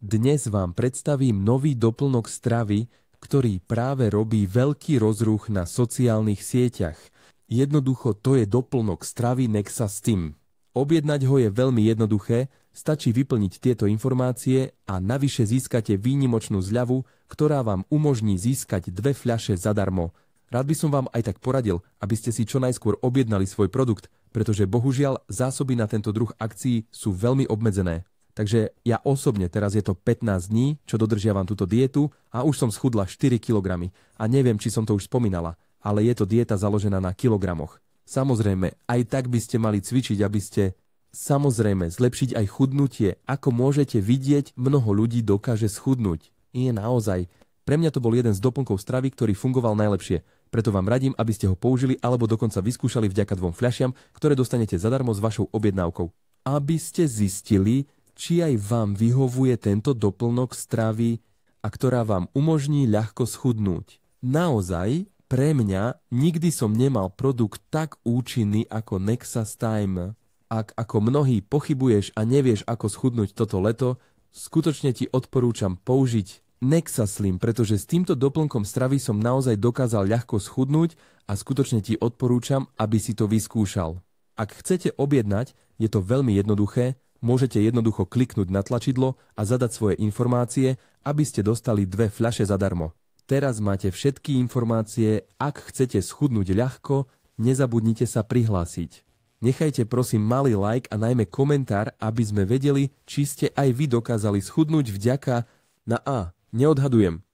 Dnes vám predstavím nový doplnok stravy, ktorý práve robí veľký rozruch na sociálnych sieťach. Jednoducho to je doplnok stravy Nexa Stim. Objednať ho je veľmi jednoduché, stačí vyplniť tieto informácie a navyše získate výnimočnú zľavu, ktorá vám umožní získať 2 fľaše zadarmo. Rád by som vám aj tak poradil, aby ste si čo najskôr objednali svoj produkt, pretože bohužiaľ zásoby na tento druh akcií sú veľmi obmedzené. Takže ja osobne, teraz je to 15 dní, čo dodržiavam túto dietu a už som schudla 4 kg. A neviem, či som to už spomínala, ale je to dieta založená na kilogramoch. Samozrejme, aj tak by ste mali cvičiť, aby ste zlepšiť aj chudnutie. Ako môžete vidieť, mnoho ľudí dokáže schudnúť. Je naozaj. Pre mňa to bol jeden z doplnkov stravy, ktorý fungoval najlepšie. Preto vám radím, aby ste ho použili alebo dokonca vyskúšali vďaka 2 fľašiam, ktoré dostanete zadarmo s vašou objednávkou. Aby ste zistili, či aj vám vyhovuje tento doplnok stravy a ktorá vám umožní ľahko schudnúť. Naozaj, pre mňa nikdy som nemal produkt tak účinný ako Nexa Stim. Ak ako mnohí pochybuješ a nevieš ako schudnúť toto leto, skutočne ti odporúčam použiť Nexa Slim, pretože s týmto doplnkom stravy som naozaj dokázal ľahko schudnúť a skutočne ti odporúčam, aby si to vyskúšal. Ak chcete objednať, je to veľmi jednoduché, môžete jednoducho kliknúť na tlačidlo a zadať svoje informácie, aby ste dostali 2 fľaše zadarmo. Teraz máte všetky informácie, ak chcete schudnúť ľahko, nezabudnite sa prihlásiť. Nechajte prosím malý like a najmä komentár, aby sme vedeli, či ste aj vy dokázali schudnúť vďaka neodhadujem.